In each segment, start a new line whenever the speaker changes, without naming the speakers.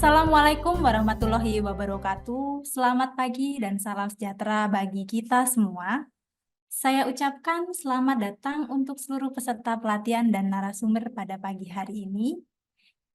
Assalamualaikum warahmatullahi wabarakatuh. Selamat pagi dan salam sejahtera bagi kita semua. Saya ucapkan selamat datang untuk seluruh peserta pelatihan dan narasumber pada pagi hari ini.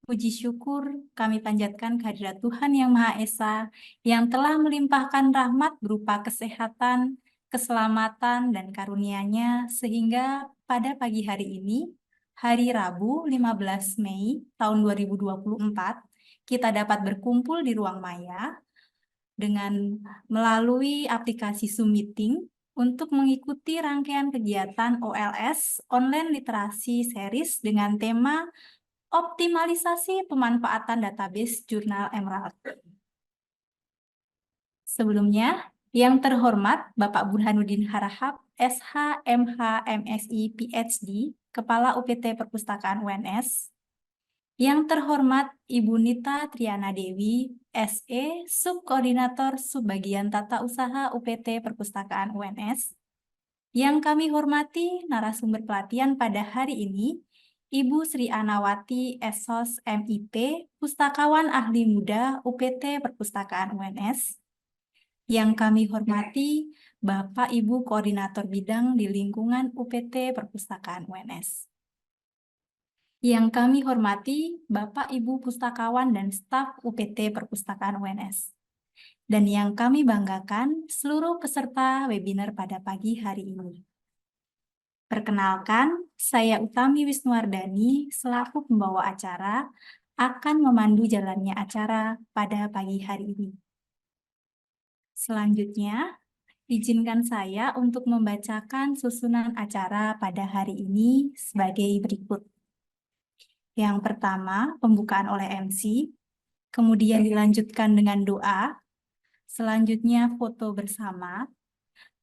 Puji syukur kami panjatkan kehadirat Tuhan Yang Maha Esa yang telah melimpahkan rahmat berupa kesehatan, keselamatan, dan karunia-Nya sehingga pada pagi hari ini, hari Rabu 15 Mei tahun 2024, kita dapat berkumpul di ruang maya dengan melalui aplikasi Zoom Meeting untuk mengikuti rangkaian kegiatan OLS Online Literasi Series dengan tema Optimalisasi Pemanfaatan Database Jurnal Emerald. Sebelumnya, yang terhormat Bapak Burhanuddin Harahap, SH, MH, MSI, PhD, Kepala UPT Perpustakaan UNS. Yang terhormat Ibu Nita Triana Dewi, SE, Subkoordinator Subbagian Tata Usaha UPT Perpustakaan UNS. Yang kami hormati narasumber pelatihan pada hari ini, Ibu Sri Anawati, SOS MIP, Pustakawan Ahli Muda UPT Perpustakaan UNS. Yang kami hormati Bapak Ibu Koordinator Bidang di lingkungan UPT Perpustakaan UNS. Yang kami hormati Bapak Ibu Pustakawan dan staf UPT Perpustakaan UNS. Dan yang kami banggakan seluruh peserta webinar pada pagi hari ini. Perkenalkan, saya Utami Wisnuwardani selaku pembawa acara akan memandu jalannya acara pada pagi hari ini. Selanjutnya, izinkan saya untuk membacakan susunan acara pada hari ini sebagai berikut. Yang pertama, pembukaan oleh MC, kemudian dilanjutkan dengan doa, selanjutnya foto bersama,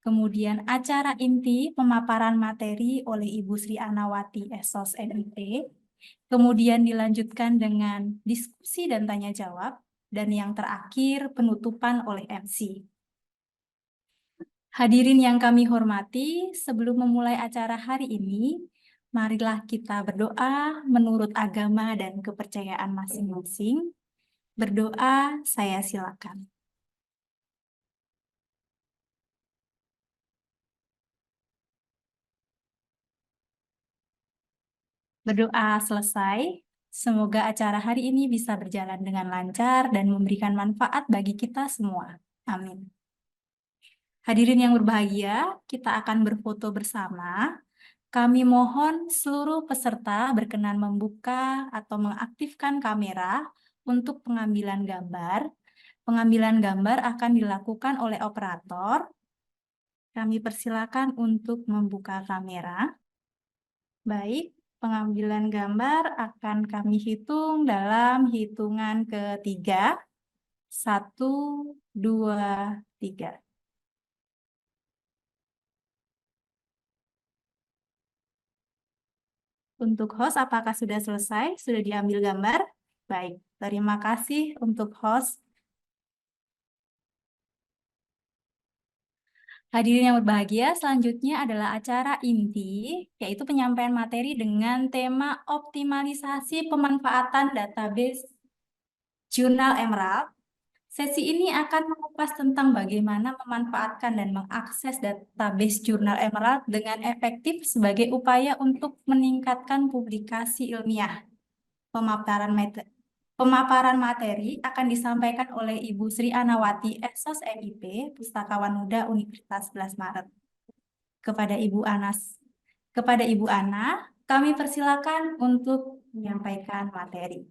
kemudian acara inti pemaparan materi oleh Ibu Sri Anawati, SOS MIP, kemudian dilanjutkan dengan diskusi dan tanya jawab, dan yang terakhir penutupan oleh MC. Hadirin yang kami hormati, sebelum memulai acara hari ini, marilah kita berdoa menurut agama dan kepercayaan masing-masing. Berdoa, saya silakan. Berdoa selesai. Semoga acara hari ini bisa berjalan dengan lancar dan memberikan manfaat bagi kita semua. Amin. Hadirin yang berbahagia, kita akan berfoto bersama. Kami mohon seluruh peserta berkenan membuka atau mengaktifkan kamera untuk pengambilan gambar. Pengambilan gambar akan dilakukan oleh operator. Kami persilakan untuk membuka kamera. Baik, pengambilan gambar akan kami hitung dalam hitungan ketiga. 1, 2, 3. Untuk host, apakah sudah selesai? Sudah diambil gambar? Baik, terima kasih untuk host. Hadirin yang berbahagia, selanjutnya adalah acara inti, yaitu penyampaian materi dengan tema optimalisasi pemanfaatan database Jurnal Emerald. Sesi ini akan mengupas tentang bagaimana memanfaatkan dan mengakses database Jurnal Emerald dengan efektif sebagai upaya untuk meningkatkan publikasi ilmiah. Pemaparan materi akan disampaikan oleh Ibu Sri Anawati, SOS MIP, Pustakawan Muda Universitas 11 Maret. Kepada Ibu Ana, kami persilakan untuk menyampaikan materi.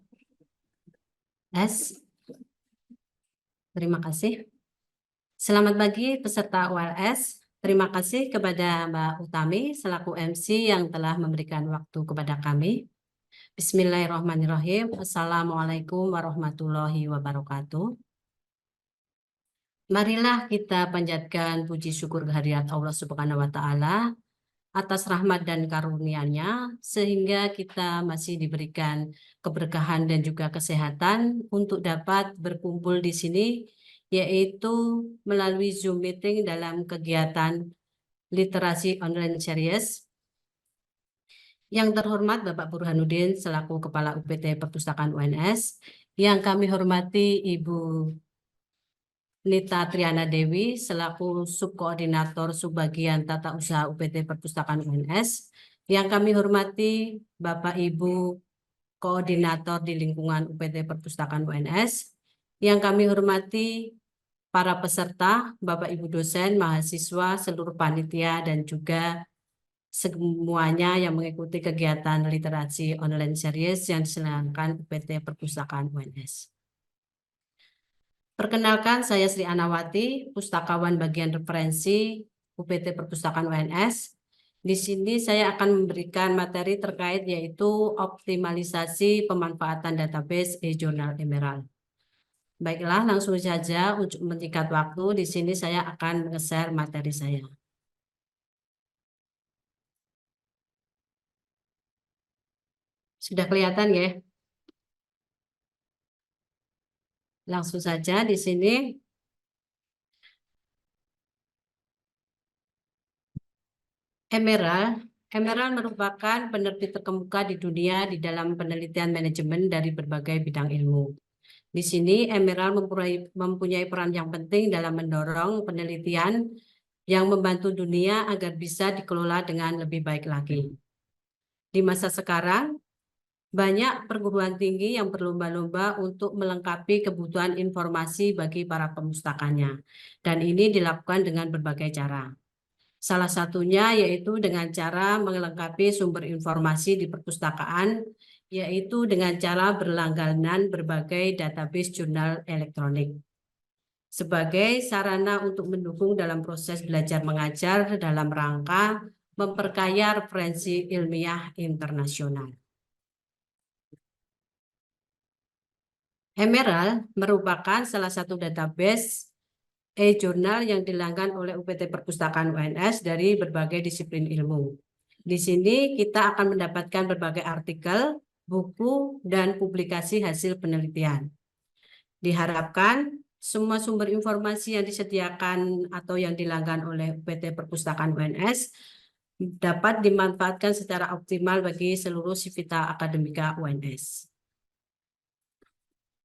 Terima kasih. Selamat pagi peserta OLS. Terima kasih kepada Mbak Utami selaku MC yang telah memberikan waktu kepada kami. Bismillahirrahmanirrahim. Assalamualaikum warahmatullahi wabarakatuh. Marilah kita panjatkan puji syukur kehadirat Allah Subhanahu wa Ta'ala atas rahmat dan karunia-Nya sehingga kita masih diberikan keberkahan dan juga kesehatan untuk dapat berkumpul di sini, yaitu melalui Zoom meeting dalam kegiatan literasi online series. Yang terhormat Bapak Burhanuddin selaku Kepala UPT Perpustakaan UNS, Yang kami hormati Ibu Nita Triana Dewi selaku Subkoordinator Subbagian Tata Usaha UPT Perpustakaan UNS. Yang kami hormati Bapak Ibu Koordinator di lingkungan UPT Perpustakaan UNS. Yang kami hormati para peserta, Bapak Ibu dosen, mahasiswa, seluruh panitia, dan juga semuanya yang mengikuti kegiatan literasi online series yang diselenggarakan UPT Perpustakaan UNS. Perkenalkan, saya Sri Anawati, pustakawan bagian referensi UPT Perpustakaan UNS. Di sini saya akan memberikan materi terkait yaitu optimalisasi pemanfaatan database e-jurnal Emerald. Baiklah, langsung saja untuk menyingkat waktu, di sini saya akan nge-share materi saya. Sudah kelihatan ya? Langsung saja di sini. Emerald merupakan penerbit terkemuka di dunia di dalam penelitian manajemen dari berbagai bidang ilmu. Di sini Emerald mempunyai peran yang penting dalam mendorong penelitian yang membantu dunia agar bisa dikelola dengan lebih baik lagi. Di masa sekarang, banyak perguruan tinggi yang berlomba-lomba untuk melengkapi kebutuhan informasi bagi para pemustakanya. Dan ini dilakukan dengan berbagai cara. Salah satunya yaitu dengan cara melengkapi sumber informasi di perpustakaan, yaitu dengan cara berlangganan berbagai database jurnal elektronik. Sebagai sarana untuk mendukung dalam proses belajar mengajar dalam rangka memperkaya referensi ilmiah internasional. Emerald merupakan salah satu database e-jurnal yang dilanggan oleh UPT Perpustakaan UNS dari berbagai disiplin ilmu. Di sini kita akan mendapatkan berbagai artikel, buku, dan publikasi hasil penelitian. Diharapkan semua sumber informasi yang disediakan atau yang dilanggan oleh UPT Perpustakaan UNS dapat dimanfaatkan secara optimal bagi seluruh sivita akademika UNS.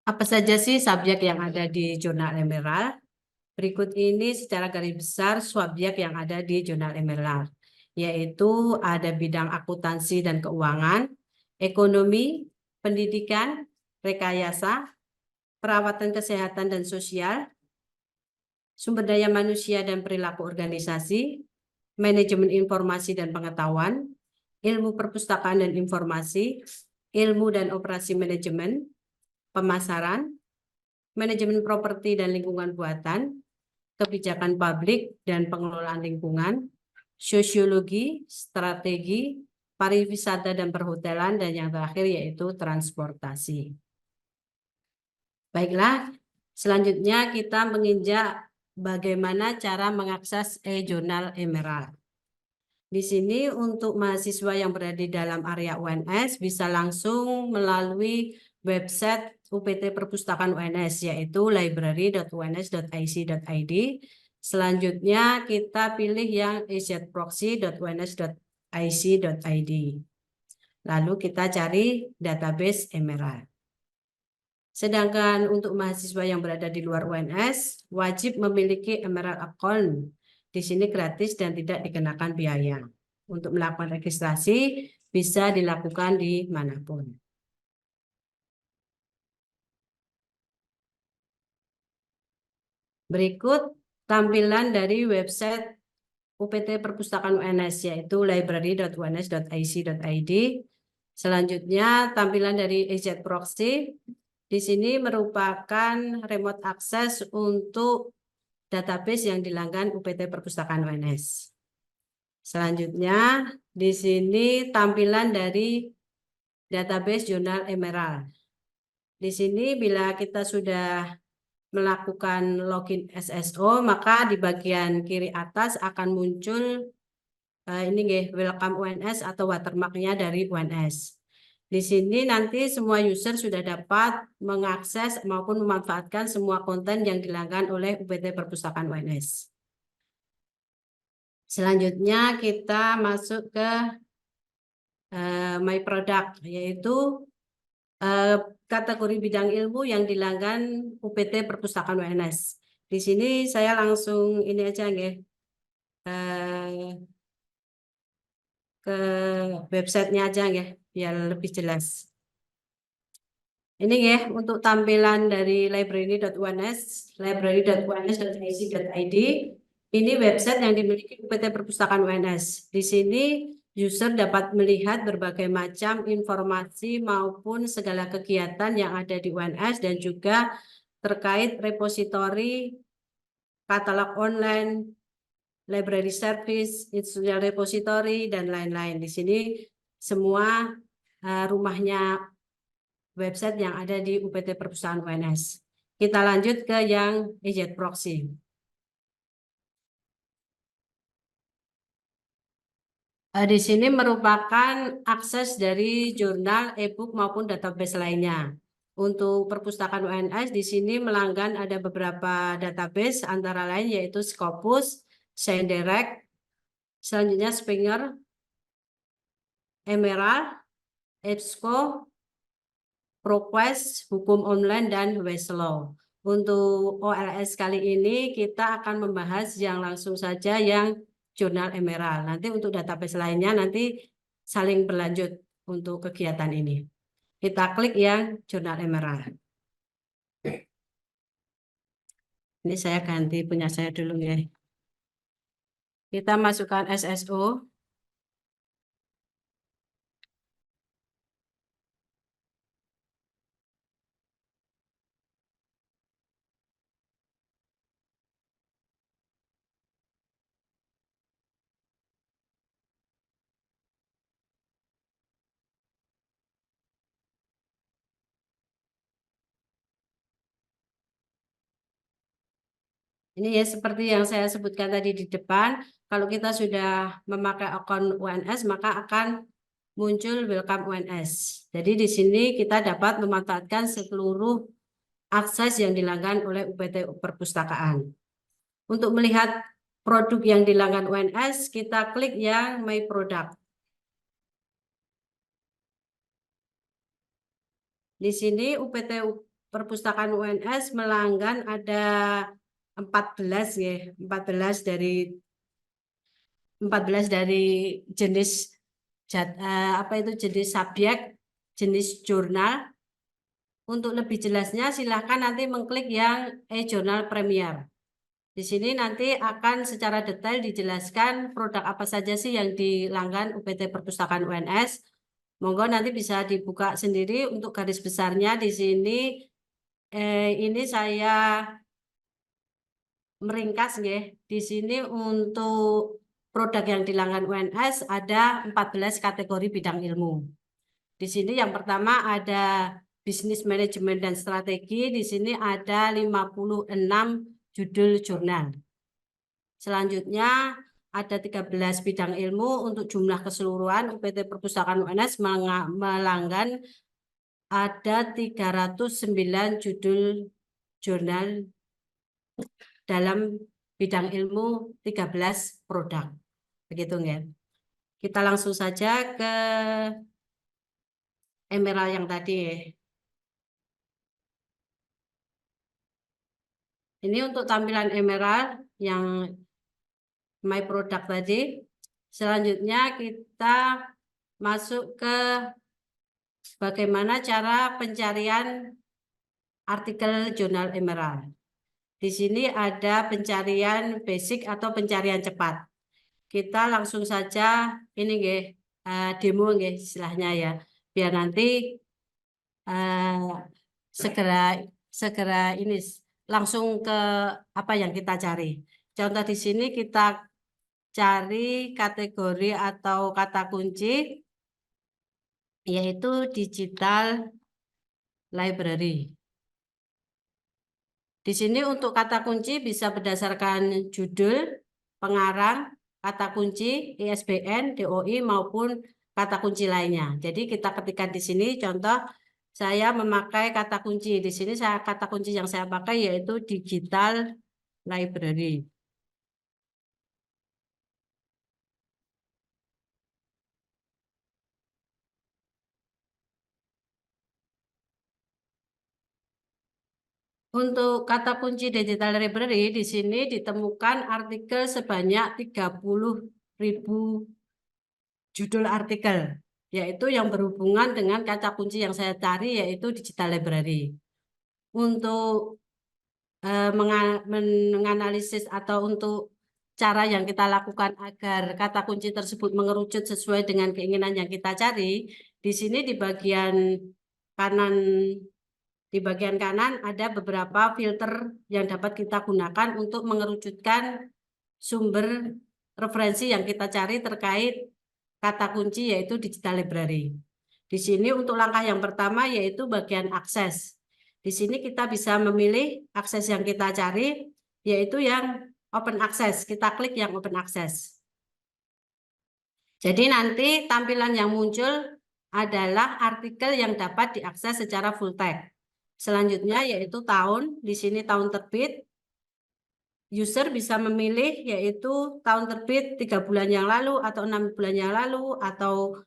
Apa saja sih subjek yang ada di Jurnal Emerald? Berikut ini secara garis besar subjek yang ada di Jurnal Emerald, yaitu ada bidang akuntansi dan keuangan, ekonomi, pendidikan, rekayasa, perawatan kesehatan dan sosial, sumber daya manusia dan perilaku organisasi, manajemen informasi dan pengetahuan, ilmu perpustakaan dan informasi, ilmu dan operasi manajemen, pemasaran, manajemen properti dan lingkungan buatan, kebijakan publik dan pengelolaan lingkungan, sosiologi, strategi, pariwisata dan perhotelan, dan yang terakhir yaitu transportasi. Baiklah, selanjutnya kita menginjak bagaimana cara mengakses e-jurnal Emerald. Di sini untuk mahasiswa yang berada di dalam area UNS bisa langsung melalui website UPT Perpustakaan UNS yaitu library.uns.ic.id. Selanjutnya kita pilih yang ezproxy.uns.ic.id. Lalu kita cari database Emerald. Sedangkan untuk mahasiswa yang berada di luar UNS wajib memiliki Emerald account. Di sini gratis dan tidak dikenakan biaya. Untuk melakukan registrasi bisa dilakukan di manapun. Berikut tampilan dari website UPT Perpustakaan UNS yaitu library.uns.ic.id. Selanjutnya tampilan dari ezproxy. Di sini merupakan remote access untuk database yang dilanggan UPT Perpustakaan UNS. Selanjutnya, di sini tampilan dari database jurnal Emerald. Di sini bila kita sudah melakukan login SSO, maka di bagian kiri atas akan muncul ini welcome UNS atau watermarknya dari UNS. Di sini nanti semua user sudah dapat mengakses maupun memanfaatkan semua konten yang dilanggan oleh UPT Perpustakaan UNS. Selanjutnya kita masuk ke My Product, yaitu eh, kategori bidang ilmu yang dilanggan UPT Perpustakaan UNS. Di sini saya langsung ini aja nggih, ke websitenya aja nggih, biar lebih jelas. Ini ya untuk tampilan dari library.uns, library.uns.ac.id. Ini website yang dimiliki UPT Perpustakaan UNS. Di sini user dapat melihat berbagai macam informasi maupun segala kegiatan yang ada di UNS dan juga terkait repositori, katalog online, library service, institutional repository, dan lain-lain. Di sini semua rumahnya website yang ada di UPT Perpustakaan UNS. Kita lanjut ke yang EZ Proxy. Di sini merupakan akses dari jurnal, e-book maupun database lainnya. Untuk perpustakaan UNS di sini melanggan ada beberapa database antara lain yaitu Scopus, Shenderek, selanjutnya Springer, Emerald, EBSCO, ProQuest, Hukum Online, dan Westlaw. Untuk OLS kali ini kita akan membahas yang langsung saja yang jurnal Emerald. Nanti untuk database lainnya nanti saling berlanjut untuk kegiatan ini. Kita klik yang jurnal Emerald. Ini saya ganti punya saya dulu ya. Kita masukkan SSO. Ini ya seperti yang saya sebutkan tadi di depan, kalau kita sudah memakai akun UNS maka akan muncul welcome UNS. Jadi di sini kita dapat memanfaatkan seluruh akses yang dilanggan oleh UPT Perpustakaan. Untuk melihat produk yang dilanggan UNS, kita klik yang My Product. Di sini UPT Perpustakaan UNS melanggan ada 14 ya, 14 dari jenis apa itu jenis subjek, jenis jurnal. Untuk lebih jelasnya silahkan nanti mengklik yang e-jurnal Premier. Di sini nanti akan secara detail dijelaskan produk apa saja sih yang dilanggan UPT Perpustakaan UNS. Monggo nanti bisa dibuka sendiri untuk garis besarnya di sini. Ini saya meringkas nggih. Di sini untuk produk yang dilanggan UNS ada 14 kategori bidang ilmu. Di sini yang pertama ada bisnis manajemen dan strategi. Di sini ada 56 judul jurnal. Selanjutnya ada 13 bidang ilmu. Untuk jumlah keseluruhan UPT Perpustakaan UNS melanggan ada 309 judul jurnal dalam bidang ilmu 13 produk. Begitu ya. Kita langsung saja ke Emerald yang tadi. Ini untuk tampilan Emerald yang My Product tadi. Selanjutnya kita masuk ke bagaimana cara pencarian artikel jurnal Emerald. Di sini ada pencarian basic atau pencarian cepat. Kita langsung saja ini nggih, demo nggih istilahnya ya. Biar nanti eh, segera segera ini langsung ke apa yang kita cari. Contoh di sini kita cari kategori atau kata kunci yaitu digital library. Di sini untuk kata kunci bisa berdasarkan judul, pengarang, kata kunci, ISBN, DOI maupun kata kunci lainnya. Jadi kita ketikkan di sini contoh saya memakai kata kunci. Di sini kata kunci yang saya pakai yaitu digital library. Untuk kata kunci digital library di sini ditemukan artikel sebanyak 30.000 judul artikel, yaitu yang berhubungan dengan kata kunci yang saya cari yaitu digital library. Untuk menganalisis atau untuk cara yang kita lakukan agar kata kunci tersebut mengerucut sesuai dengan keinginan yang kita cari, di sini kanan di bagian kanan ada beberapa filter yang dapat kita gunakan untuk mengerucutkan sumber referensi yang kita cari terkait kata kunci yaitu digital library. Di sini untuk langkah yang pertama yaitu bagian akses. Di sini kita bisa memilih akses yang kita cari yaitu yang open access. Kita klik yang open access. Jadi nanti tampilan yang muncul adalah artikel yang dapat diakses secara full text. Selanjutnya yaitu tahun, di sini tahun terbit. User bisa memilih yaitu tahun terbit 3 bulan yang lalu atau 6 bulan yang lalu atau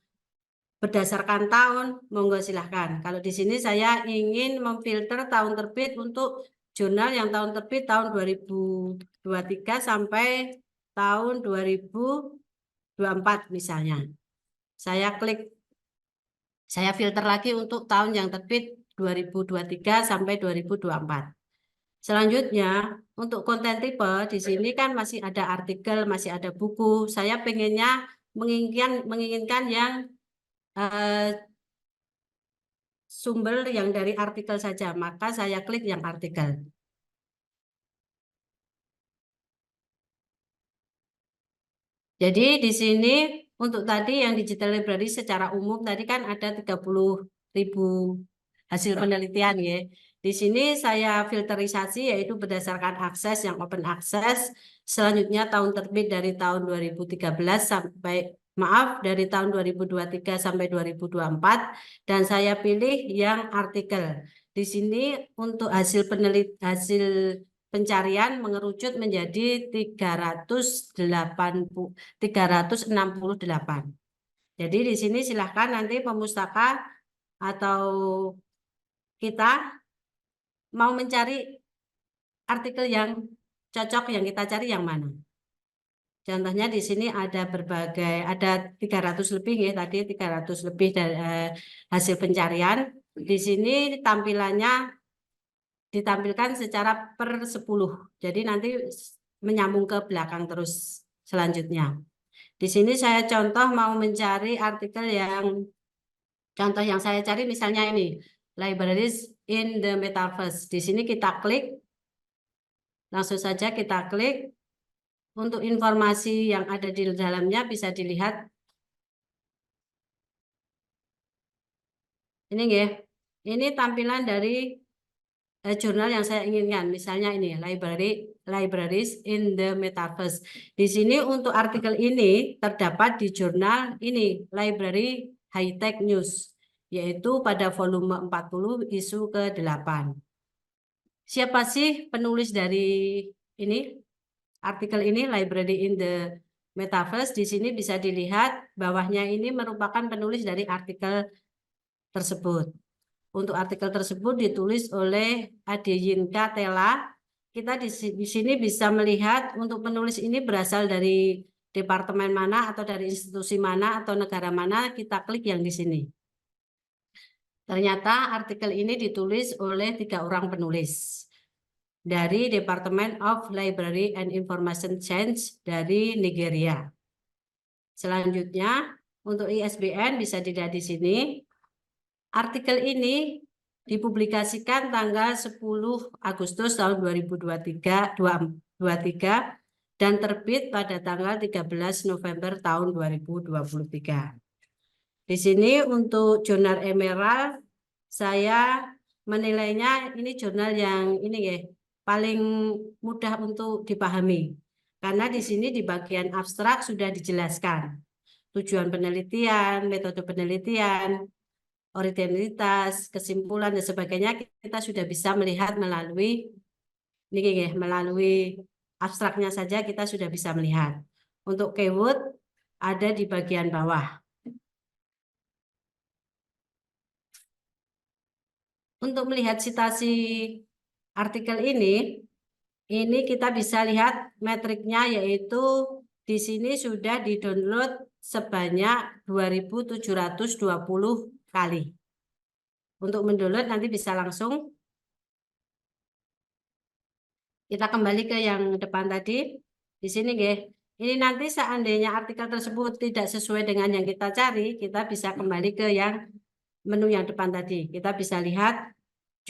berdasarkan tahun, monggo silahkan. Kalau di sini saya ingin memfilter tahun terbit untuk jurnal yang tahun terbit tahun 2023 sampai tahun 2024 misalnya. Saya filter lagi untuk tahun yang terbit 2023 sampai 2024. Selanjutnya, untuk konten tipe, di sini kan masih ada artikel, masih ada buku. Saya pengennya menginginkan yang sumber yang dari artikel saja, maka saya klik yang artikel. Jadi di sini untuk tadi yang digital library secara umum tadi kan ada 30.000 hasil penelitian ya. Di sini saya filterisasi yaitu berdasarkan akses yang open access. Selanjutnya tahun terbit dari tahun 2013 sampai dari tahun 2023 sampai 2024 dan saya pilih yang artikel. Di sini untuk hasil pencarian mengerucut menjadi 368. Jadi di sini silahkan nanti pemustaka atau kita mau mencari artikel yang cocok yang kita cari yang mana. Contohnya di sini ada 300 lebih ya, tadi 300 lebih dari hasil pencarian. Di sini tampilannya ditampilkan secara per 10. Jadi nanti menyambung ke belakang terus selanjutnya. Di sini saya contoh mau mencari artikel contoh yang saya cari misalnya ini, Libraries in the Metaverse. Di sini kita klik, langsung saja kita klik. Untuk informasi yang ada di dalamnya bisa dilihat. Ini ya, ini tampilan dari jurnal yang saya inginkan. Misalnya ini, Libraries in the Metaverse. Di sini untuk artikel ini terdapat di jurnal ini, Library High Tech News, yaitu pada volume 40 isu ke-8. Siapa sih penulis dari ini? Artikel ini Library in the Metaverse. Di sini bisa dilihat bawahnya ini merupakan penulis dari artikel tersebut. Untuk artikel tersebut ditulis oleh Adeyinka Tela. Kita di sini bisa melihat untuk penulis ini berasal dari departemen mana atau dari institusi mana atau negara mana, kita klik yang di sini. Ternyata artikel ini ditulis oleh 3 orang penulis dari Department of Library and Information Science dari Nigeria. Selanjutnya, untuk ISBN bisa dilihat di sini. Artikel ini dipublikasikan tanggal 10 Agustus tahun 2023 dan terbit pada tanggal 13 November tahun 2023. Di sini untuk jurnal Emerald, saya menilainya ini jurnal yang ini ya, paling mudah untuk dipahami. Karena di sini di bagian abstrak sudah dijelaskan tujuan penelitian, metode penelitian, originalitas, kesimpulan dan sebagainya, kita sudah bisa melihat melalui ini ya, melalui abstraknya saja kita sudah bisa melihat. Untuk keyword ada di bagian bawah. Untuk melihat citasi artikel ini kita bisa lihat metriknya, yaitu di sini sudah di-download sebanyak 2.720 kali. Untuk mendownload nanti bisa langsung. Kita kembali ke yang depan tadi. Di sini, nggih. Ini nanti seandainya artikel tersebut tidak sesuai dengan yang kita cari, kita bisa kembali ke yang menu yang depan tadi. Kita bisa lihat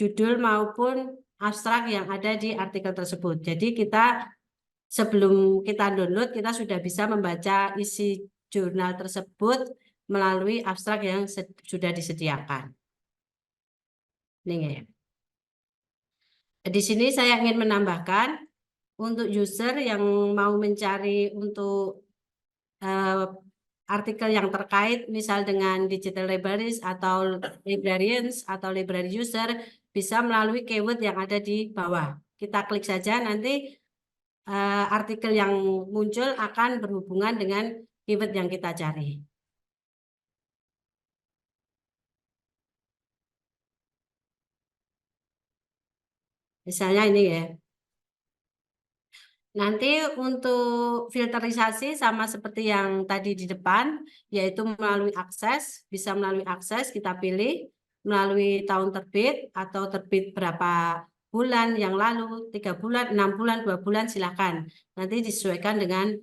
judul maupun abstrak yang ada di artikel tersebut. Jadi kita sebelum kita download, kita sudah bisa membaca isi jurnal tersebut melalui abstrak yang sudah disediakan. Ini ya. Di sini saya ingin menambahkan untuk user yang mau mencari untuk artikel yang terkait misal dengan digital libraries atau librarians atau library user, bisa melalui keyword yang ada di bawah. Kita klik saja, nanti artikel yang muncul akan berhubungan dengan keyword yang kita cari. Misalnya ini ya. Nanti untuk filterisasi sama seperti yang tadi di depan, yaitu melalui akses, bisa melalui akses kita pilih, melalui tahun terbit atau terbit berapa bulan yang lalu, 3 bulan, 6 bulan, 2 bulan, silakan. Nanti disesuaikan dengan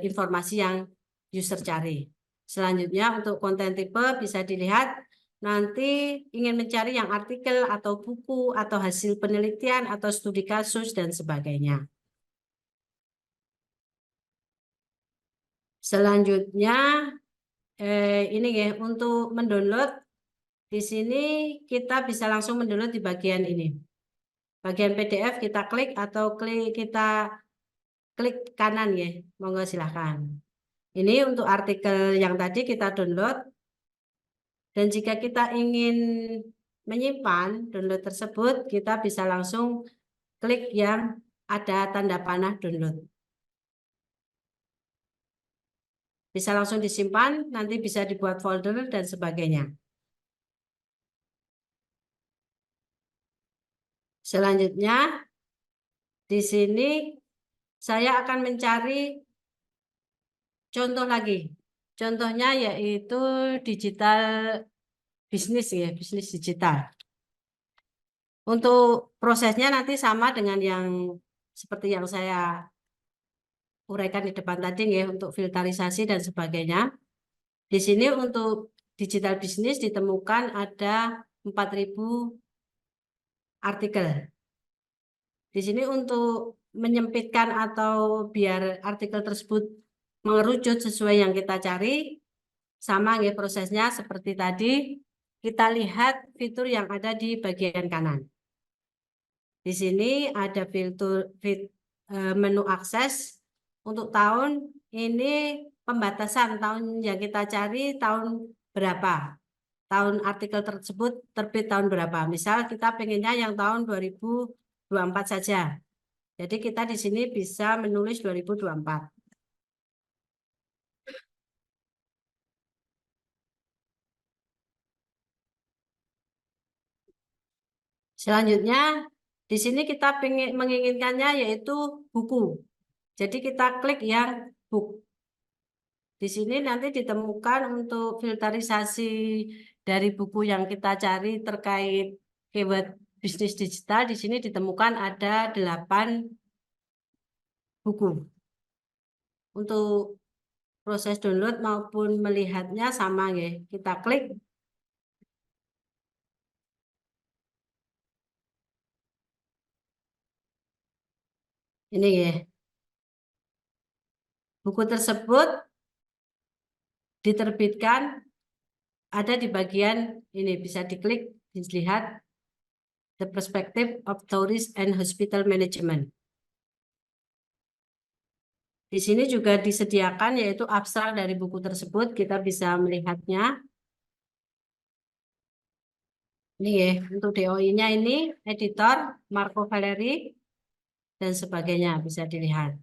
informasi yang user cari. Selanjutnya untuk konten tipe bisa dilihat, nanti ingin mencari yang artikel atau buku atau hasil penelitian atau studi kasus dan sebagainya. Selanjutnya ini ya, untuk mendownload di sini kita bisa langsung mendownload di bagian ini. Bagian PDF kita klik atau klik kanan ya. Monggo silahkan. Ini untuk artikel yang tadi kita download. Dan jika kita ingin menyimpan download tersebut, kita bisa langsung klik yang ada tanda panah download. Bisa langsung disimpan, nanti bisa dibuat folder dan sebagainya. Selanjutnya, di sini saya akan mencari contoh lagi. Contohnya yaitu digital bisnis ya, bisnis digital. Untuk prosesnya nanti sama dengan yang seperti yang saya uraikan di depan tadi ya, untuk filterisasi dan sebagainya. Di sini untuk digital bisnis ditemukan ada 4.000 artikel. Di sini untuk menyempitkan atau biar artikel tersebut mengerucut sesuai yang kita cari, sama ya prosesnya seperti tadi. Kita lihat fitur yang ada di bagian kanan. Di sini ada menu akses. Untuk tahun ini pembatasan tahun yang kita cari tahun berapa. Tahun artikel tersebut terbit tahun berapa. Misal kita pengennya yang tahun 2024 saja. Jadi kita di sini bisa menulis 2024. Selanjutnya, di sini kita menginginkannya yaitu buku. Jadi kita klik yang book. Di sini nanti ditemukan untuk filterisasi dari buku yang kita cari terkait keyword bisnis digital. Di sini ditemukan ada 8 buku. Untuk proses download maupun melihatnya sama ya. Kita klik. Ini ya. Buku tersebut diterbitkan ada di bagian ini, bisa diklik, dilihat The Perspective of Tourist and Hospital Management. Di sini juga disediakan yaitu abstrak dari buku tersebut, kita bisa melihatnya. Ini ya, untuk DOI-nya ini editor Marco Valeri dan sebagainya bisa dilihat.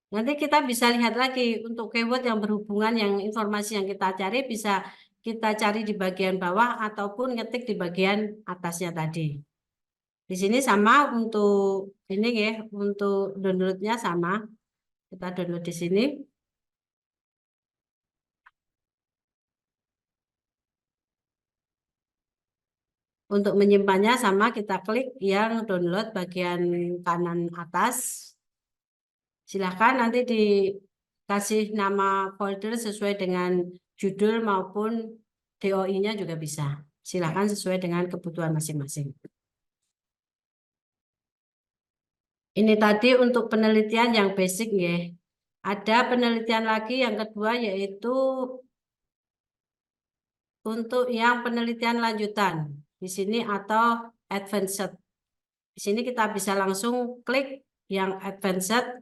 Nanti kita bisa lihat lagi untuk keyword yang berhubungan, yang informasi yang kita cari bisa kita cari di bagian bawah ataupun ngetik di bagian atasnya tadi. Di sini sama untuk ini ya, untuk downloadnya sama. Kita download di sini. Untuk menyimpannya sama, kita klik yang download bagian kanan atas. Silahkan nanti dikasih nama folder sesuai dengan judul maupun DOI-nya juga bisa. Silahkan sesuai dengan kebutuhan masing-masing. Ini tadi untuk penelitian yang basic ya. Ada penelitian lagi yang kedua yaitu untuk yang penelitian lanjutan di sini atau advanced. Di sini kita bisa langsung klik yang advanced.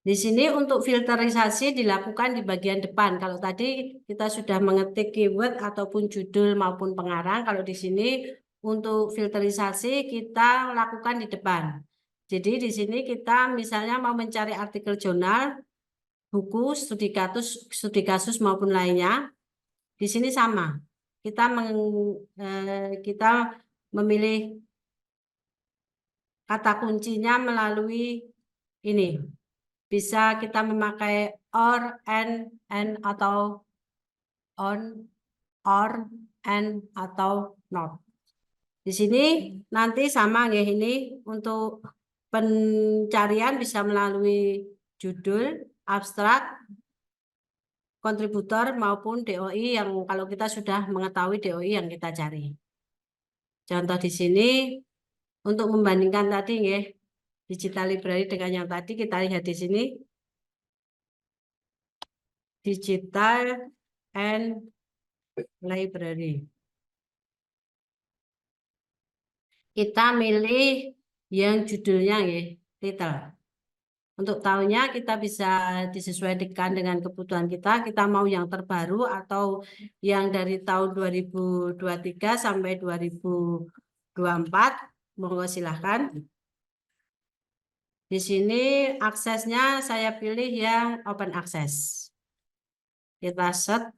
Di sini untuk filterisasi dilakukan di bagian depan. Kalau tadi kita sudah mengetik keyword ataupun judul maupun pengarang, kalau di sini untuk filterisasi kita lakukan di depan. Jadi di sini kita misalnya mau mencari artikel jurnal, buku, studi kasus maupun lainnya. Di sini sama. Kita memilih kata kuncinya melalui ini. Bisa kita memakai or, and atau on, or, and atau not. Di sini nanti sama ya, ini untuk pencarian bisa melalui judul, abstrak, kontributor maupun DOI yang kalau kita sudah mengetahui DOI yang kita cari. Contoh di sini untuk membandingkan tadi ya, digital library dengan yang tadi kita lihat di sini. Digital and library. Kita milih yang judulnya ya, title. Untuk tahunnya kita bisa disesuaikan dengan kebutuhan kita. Kita mau yang terbaru atau yang dari tahun 2023 sampai 2024. Monggo silahkan. Di sini aksesnya saya pilih yang open access. Kita set.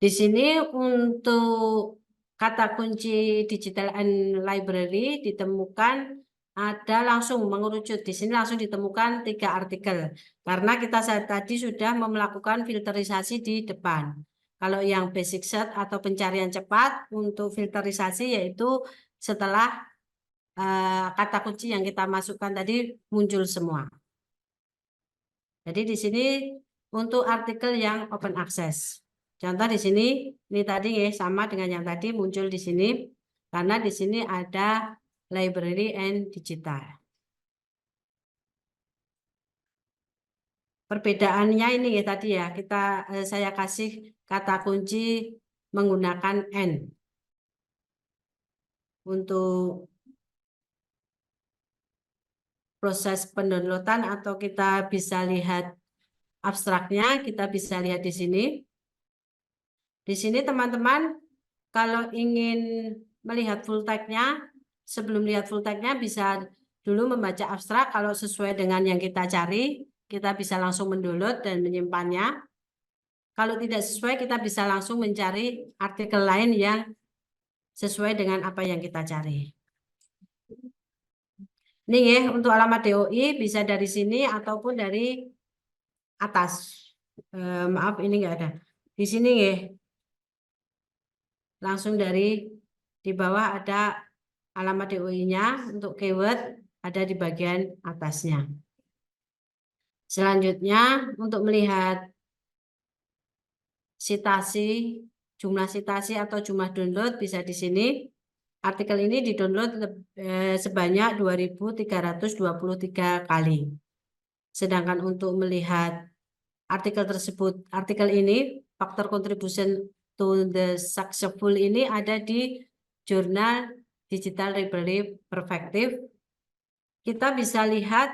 Di sini untuk kata kunci digital and library ditemukan ada langsung mengerucut. Di sini langsung ditemukan 3 artikel. Karena kita tadi sudah melakukan filterisasi di depan. Kalau yang basic search atau pencarian cepat untuk filterisasi yaitu setelah kata kunci yang kita masukkan tadi muncul semua. Jadi di sini untuk artikel yang open access. Contoh di sini, ini tadi ya sama dengan yang tadi muncul di sini karena di sini ada library and digital. Perbedaannya ini ya tadi ya, saya kasih kata kunci menggunakan N untuk proses pendownloadan atau kita bisa lihat abstraknya, kita bisa lihat di sini. Di sini teman-teman kalau ingin melihat full text-nya, sebelum lihat full text-nya bisa dulu membaca abstrak. Kalau sesuai dengan yang kita cari, kita bisa langsung mendownload dan menyimpannya. Kalau tidak sesuai, kita bisa langsung mencari artikel lain yang sesuai dengan apa yang kita cari. Ini ya, untuk alamat DOI bisa dari sini ataupun dari atas. Maaf, ini enggak ada. Di sini ya, langsung dari di bawah ada alamat DOI-nya untuk keyword ada di bagian atasnya. Selanjutnya untuk melihat citasi, jumlah citasi atau jumlah download bisa di sini. Artikel ini didownload sebanyak 2.323 kali. Sedangkan untuk melihat artikel tersebut, artikel ini faktor contribution to the successful ini ada di jurnal Digital Library Perspective. Kita bisa lihat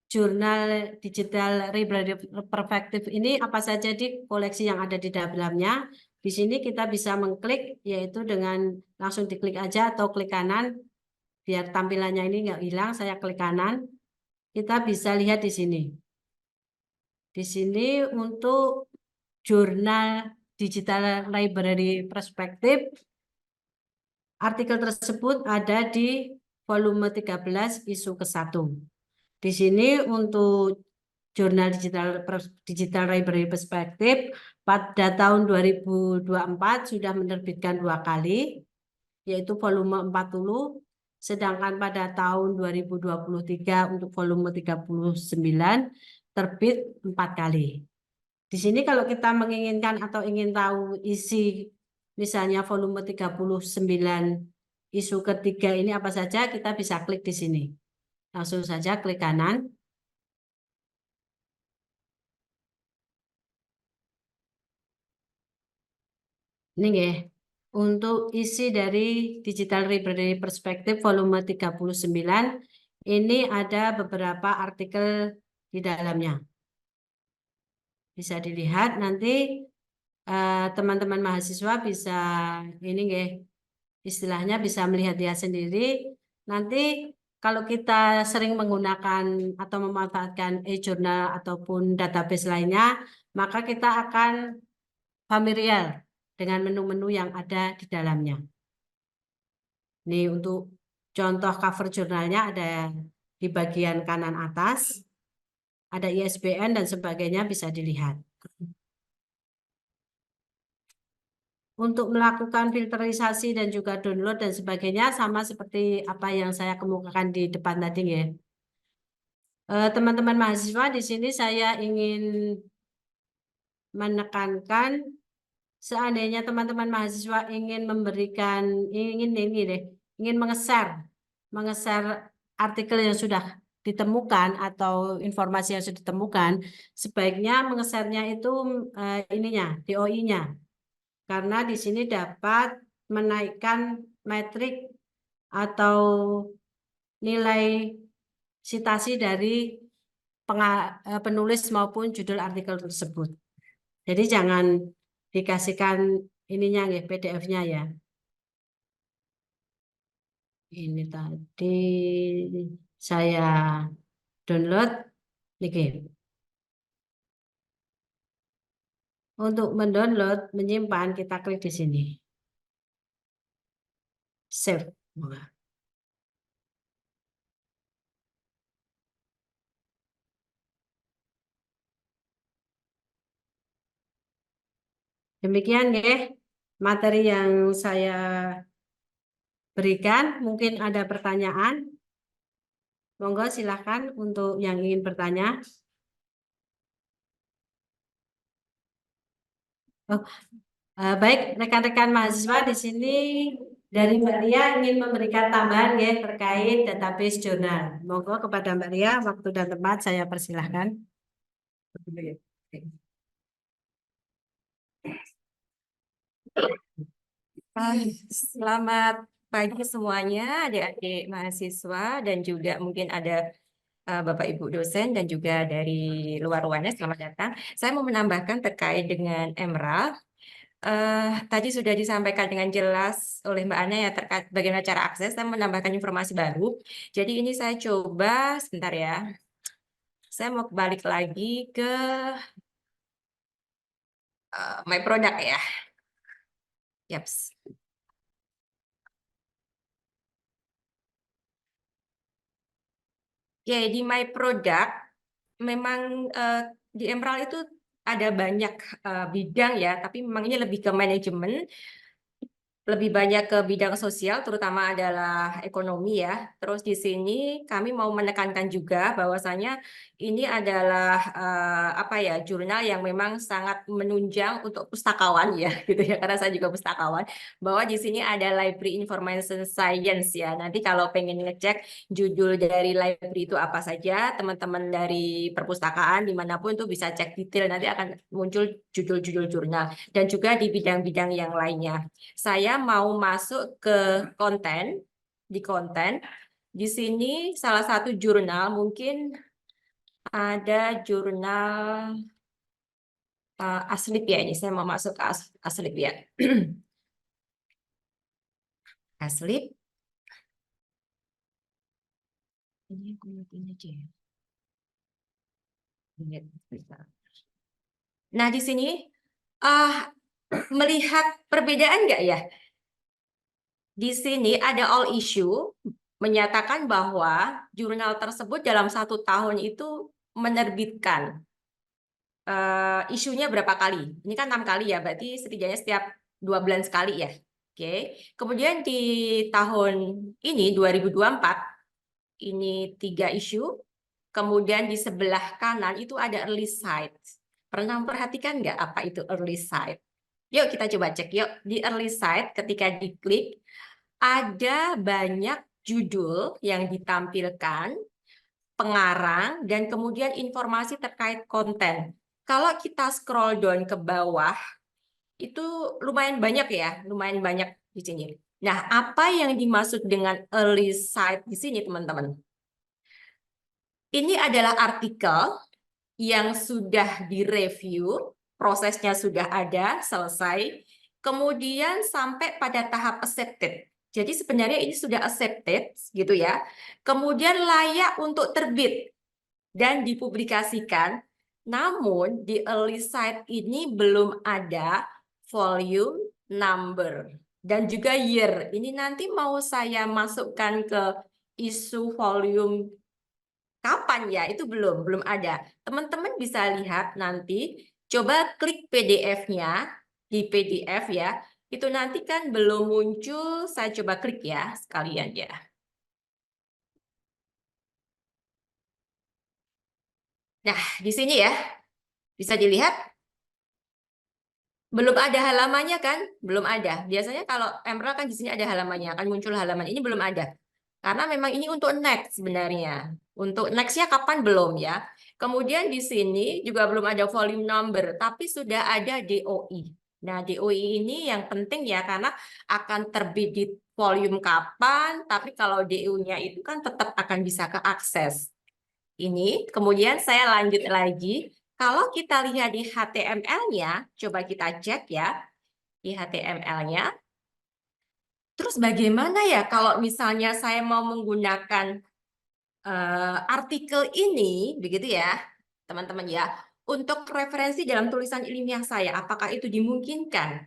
jurnal digital library perspektif ini apa saja di koleksi yang ada di dalamnya. Di sini kita bisa mengklik, yaitu dengan langsung diklik aja atau klik kanan, biar tampilannya ini nggak hilang, saya klik kanan. Kita bisa lihat di sini. Di sini untuk jurnal digital library perspektif, artikel tersebut ada di volume 13 isu ke-1. Di sini untuk jurnal digital library perspektif pada tahun 2024 sudah menerbitkan 2 kali, yaitu volume 40, sedangkan pada tahun 2023 untuk volume 39 terbit 4 kali. Di sini kalau kita menginginkan atau ingin tahu isi misalnya volume 39 isu ketiga ini apa saja, kita bisa klik di sini. Langsung saja klik kanan. Ini ya, untuk isi dari Digital Library Perspektif volume 39, ini ada beberapa artikel di dalamnya. Bisa dilihat nanti teman-teman mahasiswa bisa ini ya, istilahnya bisa melihat-lihat sendiri. Nanti kalau kita sering menggunakan atau memanfaatkan e-journal ataupun database lainnya, maka kita akan familiar dengan menu-menu yang ada di dalamnya. Ini untuk contoh cover jurnalnya ada di bagian kanan atas, ada ISBN dan sebagainya bisa dilihat. Untuk melakukan filterisasi dan juga download dan sebagainya sama seperti apa yang saya kemukakan di depan tadi ya. Teman-teman mahasiswa di sini saya ingin menekankan seandainya teman-teman mahasiswa ingin memberikan ingin mengeser artikel yang sudah ditemukan atau informasi yang sudah ditemukan, sebaiknya mengesernya itu DOI-nya, karena di sini dapat menaikkan metrik atau nilai citasi dari penulis maupun judul artikel tersebut. Jadi jangan dikasihkan ininya ya, PDF-nya ya. Ini tadi saya download nih. Untuk mendownload, menyimpan, kita klik di sini. Save. Demikian ya materi yang saya berikan. Mungkin ada pertanyaan. Monggo silahkan untuk yang ingin bertanya. Oh, baik, rekan-rekan mahasiswa di sini dari Mbak Ria ingin memberikan tambahan ya terkait database jurnal. Monggo kepada Mbak Ria, waktu dan tempat saya persilahkan.
Selamat pagi semuanya, adik-adik mahasiswa dan juga mungkin ada Bapak Ibu dosen dan juga dari luar UNS, selamat datang. Saya mau menambahkan terkait dengan Emerald. Tadi sudah disampaikan dengan jelas oleh Mbak Ana ya terkait bagaimana cara akses. Saya menambahkan informasi baru. Jadi ini saya coba sebentar ya. Saya mau balik lagi ke My Product ya. Yaps. Oke, di My Product memang di Emerald itu ada banyak bidang ya, tapi memang ini lebih ke manajemen, lebih banyak ke bidang sosial, terutama adalah ekonomi ya. Terus di sini kami mau menekankan juga bahwasanya ini adalah jurnal yang memang sangat menunjang untuk pustakawan ya, gitu ya. Karena saya juga pustakawan. Bahwa di sini ada Library Information Science ya. Nanti kalau pengen ngecek judul dari library itu apa saja, teman-teman dari perpustakaan dimanapun itu bisa cek detail. Nanti akan muncul judul-judul jurnal dan juga di bidang-bidang yang lainnya. Saya mau masuk ke konten. Di konten, di sini salah satu jurnal mungkin ada jurnal Aslib ya, ini saya mau masuk ke Aslib ya. Aslib. Ini aku lihatin aja ya. Lihat, bisa. Nah, di sini melihat perbedaan nggak ya? Di sini ada all issue menyatakan bahwa jurnal tersebut dalam 1 tahun itu menerbitkan isunya berapa kali? Ini kan 6 kali ya, berarti setidaknya setiap 2 bulan sekali ya. Oke. Kemudian di tahun ini 2024 ini 3 isu. Kemudian di sebelah kanan itu ada early site. Pernah memperhatikan nggak apa itu early site? Yuk kita coba cek yuk. Di early site ketika diklik ada banyak judul yang ditampilkan, pengarang, dan kemudian informasi terkait konten. Kalau kita scroll down ke bawah, itu lumayan banyak ya, lumayan banyak di sini. Nah, apa yang dimaksud dengan early site di sini, teman-teman? Ini adalah artikel yang sudah direview, prosesnya sudah ada, selesai, kemudian sampai pada tahap accepted. Jadi sebenarnya ini sudah accepted, gitu ya. Kemudian layak untuk terbit dan dipublikasikan, namun di early site ini belum ada volume number dan juga year. Ini nanti mau saya masukkan ke isu volume kapan ya? Itu belum ada. Teman-teman bisa lihat nanti, coba klik PDF-nya di PDF ya. Itu nanti kan belum muncul, saya coba klik ya sekalian ya. Nah, di sini ya, bisa dilihat belum ada halamannya kan? Belum ada. Biasanya kalau Emerald kan di sini ada halamannya, akan muncul halaman. Ini belum ada. Karena memang ini untuk next sebenarnya. Untuk next-nya kapan belum ya. Kemudian di sini juga belum ada volume number, tapi sudah ada DOI. Nah, DOI ini yang penting ya, karena akan terbit di volume kapan, tapi kalau DOI-nya itu kan tetap akan bisa keakses. Ini, kemudian saya lanjut lagi. Kalau kita lihat di HTML-nya, coba kita cek ya, di HTML-nya. Terus bagaimana ya kalau misalnya saya mau menggunakan artikel ini, begitu ya, teman-teman ya, untuk referensi dalam tulisan ilmiah saya, apakah itu dimungkinkan?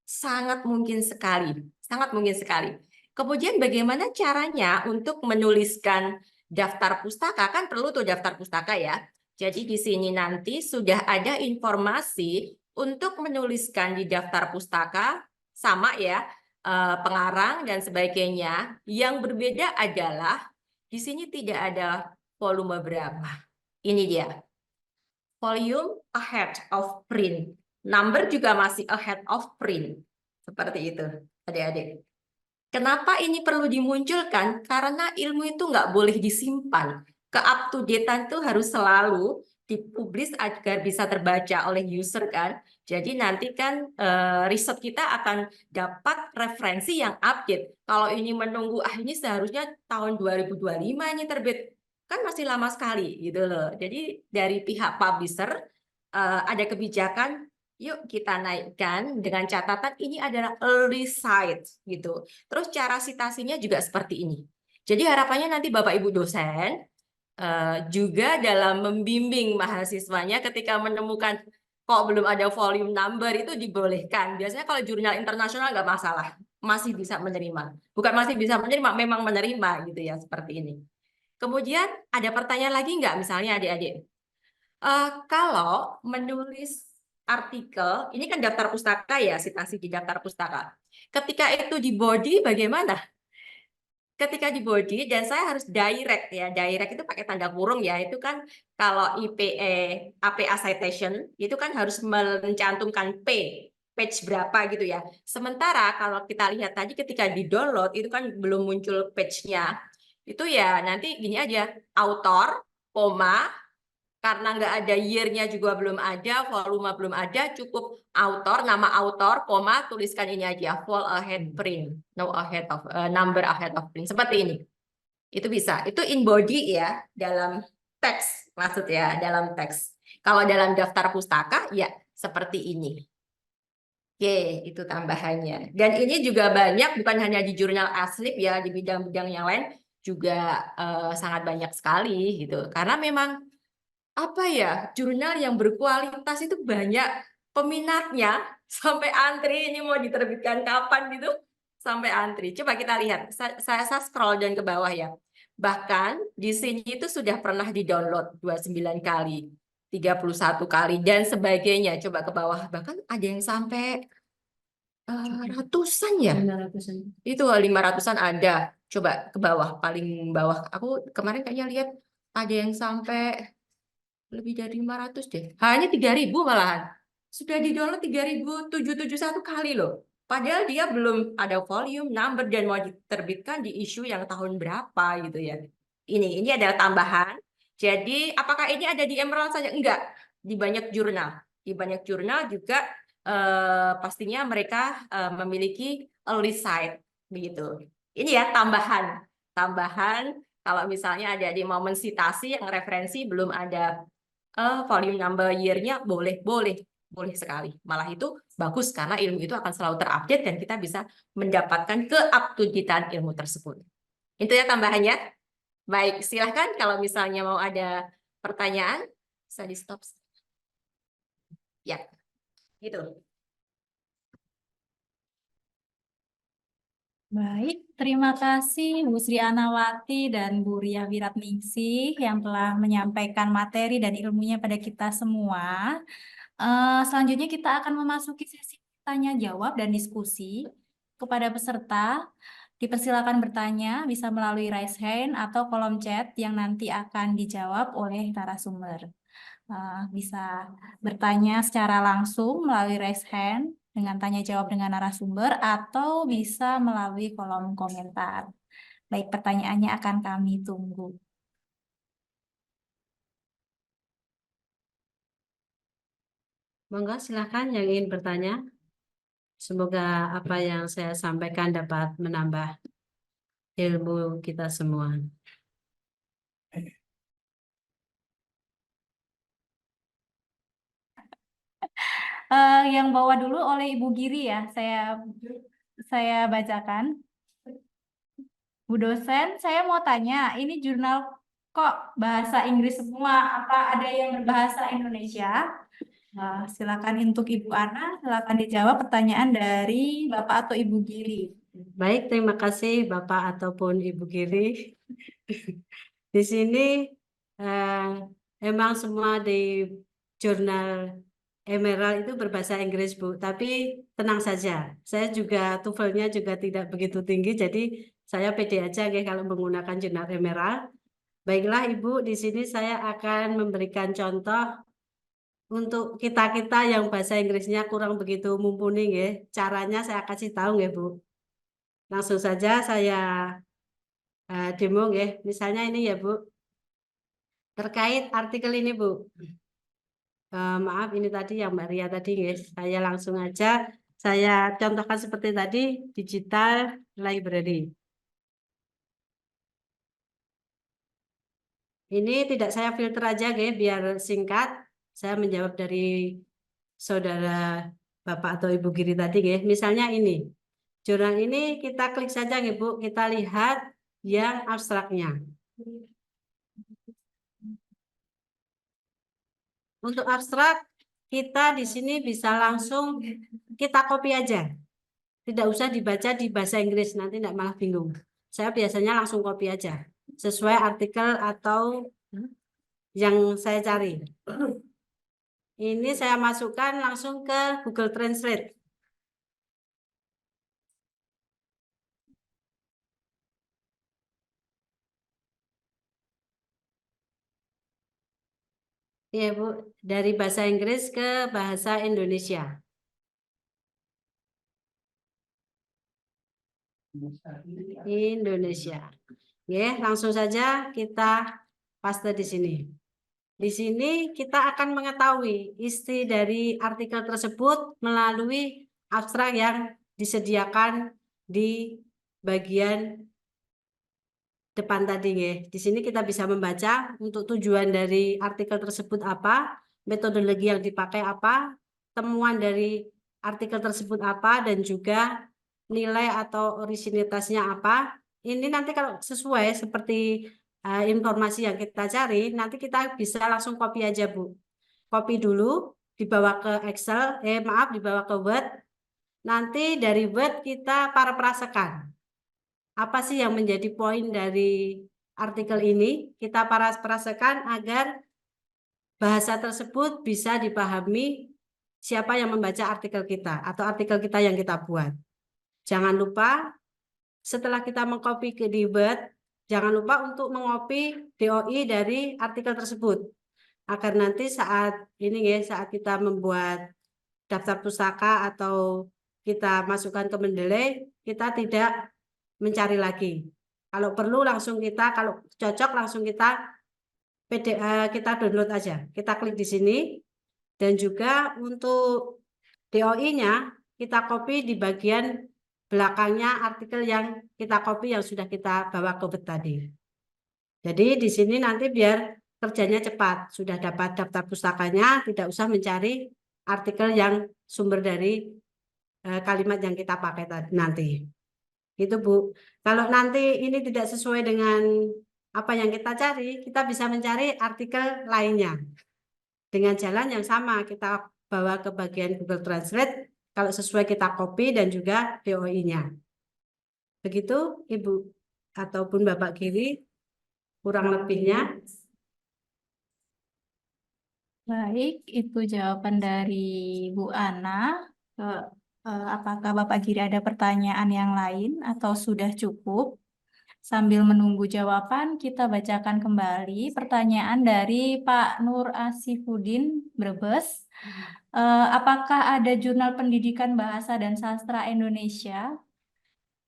Sangat mungkin sekali, sangat mungkin sekali. Kemudian bagaimana caranya untuk menuliskan daftar pustaka? Kan perlu tuh daftar pustaka ya. Jadi di sini nanti sudah ada informasi untuk menuliskan di daftar pustaka, sama ya, pengarang dan sebagainya. Yang berbeda adalah di sini tidak ada volume berapa. Ini dia. Volume ahead of print. Number juga masih ahead of print. Seperti itu, adik-adik. Kenapa ini perlu dimunculkan? Karena ilmu itu nggak boleh disimpan. Ke-up-to-date-an itu harus selalu dipublish agar bisa terbaca oleh user kan. Jadi nanti kan riset kita akan dapat referensi yang update. Kalau ini menunggu, ini seharusnya tahun 2025 ini terbit. Kan masih lama sekali gitu loh. Jadi dari pihak publisher ada kebijakan, yuk kita naikkan dengan catatan ini adalah early site gitu. Terus cara citasinya juga seperti ini. Jadi harapannya nanti Bapak Ibu dosen juga dalam membimbing mahasiswanya ketika menemukan kok belum ada volume number itu dibolehkan. Biasanya kalau jurnal internasional nggak masalah, masih bisa menerima. Bukan masih bisa menerima, memang menerima gitu ya, seperti ini. Kemudian ada pertanyaan lagi nggak misalnya adik-adik? Kalau menulis artikel, ini kan daftar pustaka ya, citasi di daftar pustaka. Ketika itu di body bagaimana? Ketika di body, dan saya harus direct ya, direct itu pakai tanda kurung ya, itu kan kalau IPE, APA citation, itu kan harus mencantumkan page berapa gitu ya. Sementara kalau kita lihat tadi ketika di download, itu kan belum muncul page-nya. Itu ya nanti gini aja, author, koma, karena nggak ada year-nya juga belum ada, volume belum ada, cukup author, nama author, koma, tuliskan ini aja, fall ahead print, no ahead of number ahead of print, seperti ini. Itu bisa, itu in body ya, dalam teks, maksudnya dalam teks. Kalau dalam daftar pustaka, ya seperti ini. Oke, itu tambahannya. Dan ini juga banyak, bukan hanya di jurnal Aslip ya, di bidang-bidang yang lain juga sangat banyak sekali gitu. Karena memang apa ya, jurnal yang berkualitas itu banyak peminatnya sampai antri ini mau diterbitkan kapan gitu, sampai antri. Coba kita lihat, saya scroll dan ke bawah ya. Bahkan di sini itu sudah pernah di-download 29 kali, 31 kali dan sebagainya. Coba ke bawah, bahkan ada yang sampai ratusan ya.
500-an.
Itu 500-an ada. Coba ke bawah, paling bawah. Aku kemarin kayaknya lihat ada yang sampai lebih dari 500 deh. Hanya 3.000 malahan. Sudah di-download 3.771 kali loh. Padahal dia belum ada volume, number, dan mau diterbitkan di isu yang tahun berapa gitu ya. Ini adalah tambahan. Jadi apakah ini ada di Emerald saja? Enggak. Di banyak jurnal. Di banyak jurnal juga pastinya mereka memiliki early site begitu. Ini ya tambahan. Tambahan kalau misalnya ada di momen citasi yang referensi belum ada volume number year-nya, boleh sekali. Malah itu bagus karena ilmu itu akan selalu terupdate dan kita bisa mendapatkan ke-up-to-date-an ilmu tersebut. Itu ya tambahannya. Baik, silahkan kalau misalnya mau ada pertanyaan, bisa di stop. Ya, gitu.
Baik, terima kasih Bu Sri Anawati dan Bu Ria Wiratningsih yang telah menyampaikan materi dan ilmunya pada kita semua. Selanjutnya kita akan memasuki sesi tanya jawab dan diskusi. Kepada peserta, dipersilakan bertanya bisa melalui raise hand atau kolom chat yang nanti akan dijawab oleh narasumber. Bisa bertanya secara langsung melalui raise hand dengan tanya jawab dengan narasumber atau bisa melalui kolom komentar. Baik, pertanyaannya akan kami tunggu.
Monggo silakan yang ingin bertanya. Semoga apa yang saya sampaikan dapat menambah ilmu kita semua.
Yang bawa dulu oleh Ibu Giri ya, saya bacakan. Bu dosen, saya mau tanya, ini jurnal kok bahasa Inggris semua? Apa ada yang berbahasa Indonesia? Silakan untuk Ibu Ana, silakan dijawab pertanyaan dari Bapak atau Ibu Giri.
Baik, terima kasih Bapak ataupun Ibu Giri. Di sini emang semua di jurnal Emerald itu berbahasa Inggris, Bu. Tapi tenang saja, saya juga TOEFL-nya juga tidak begitu tinggi, jadi saya pede aja kalau menggunakan jurnal Emerald. Baiklah Ibu, di sini saya akan memberikan contoh untuk kita-kita yang bahasa Inggrisnya kurang begitu mumpuni, ya. Caranya saya kasih tahu, ya Bu. Langsung saja saya demo, ya. Misalnya ini ya Bu, terkait artikel ini Bu. Maaf ini tadi yang Mbak Ria tadi, ya. Saya langsung aja saya contohkan seperti tadi, digital library. Ini tidak saya filter aja, ya, biar singkat. Saya menjawab dari saudara Bapak atau Ibu Giri tadi, ya. Misalnya ini, jurnal ini kita klik saja, ya, Bu. Kita lihat yang abstraknya. Untuk abstrak, kita di sini bisa langsung kita copy aja. Tidak usah dibaca di bahasa Inggris, nanti tidak malah bingung. Saya biasanya langsung copy aja, sesuai artikel atau yang saya cari. Ini saya masukkan langsung ke Google Translate. Ya Bu, dari bahasa Inggris ke bahasa Indonesia. Indonesia. Ya, langsung saja kita paste di sini. Di sini kita akan mengetahui isi dari artikel tersebut melalui abstrak yang disediakan di bagian depan tadi nggih. Di sini kita bisa membaca untuk tujuan dari artikel tersebut apa, metodologi yang dipakai apa, temuan dari artikel tersebut apa, dan juga nilai atau orisinilitasnya apa. Ini nanti kalau sesuai seperti informasi yang kita cari, nanti kita bisa langsung copy aja, Bu. Copy dulu, dibawa ke Excel, dibawa ke Word. Nanti dari Word kita parafrasekan. Apa sih yang menjadi poin dari artikel ini? Kita parafrasekan agar bahasa tersebut bisa dipahami siapa yang membaca artikel kita atau artikel kita yang kita buat. Jangan lupa setelah kita mengcopy ke di Word, jangan lupa untuk mengopi DOI dari artikel tersebut. Agar nanti saat ini ya, saat kita membuat daftar pustaka atau kita masukkan ke Mendeley, kita tidak mencari lagi. Kalau perlu langsung kita, kalau cocok langsung kita kita download aja. Kita klik di sini. Dan juga untuk DOI-nya kita copy di bagian belakangnya artikel yang kita copy yang sudah kita bawa ke Word tadi. Jadi di sini nanti biar kerjanya cepat. Sudah dapat daftar pustakanya, tidak usah mencari artikel yang sumber dari kalimat yang kita pakai nanti. Itu Bu. Kalau nanti ini tidak sesuai dengan apa yang kita cari, kita bisa mencari artikel lainnya. Dengan jalan yang sama, kita bawa ke bagian Google Translate, kalau sesuai kita copy dan juga DOI-nya. Begitu Ibu ataupun Bapak Giri, kurang lebihnya.
Baik, itu jawaban dari Bu Ana. Apakah Bapak Giri ada pertanyaan yang lain atau sudah cukup? Sambil menunggu jawaban, kita bacakan kembali pertanyaan dari Pak Nur Asifuddin Brebes. Apakah ada jurnal pendidikan bahasa dan sastra Indonesia?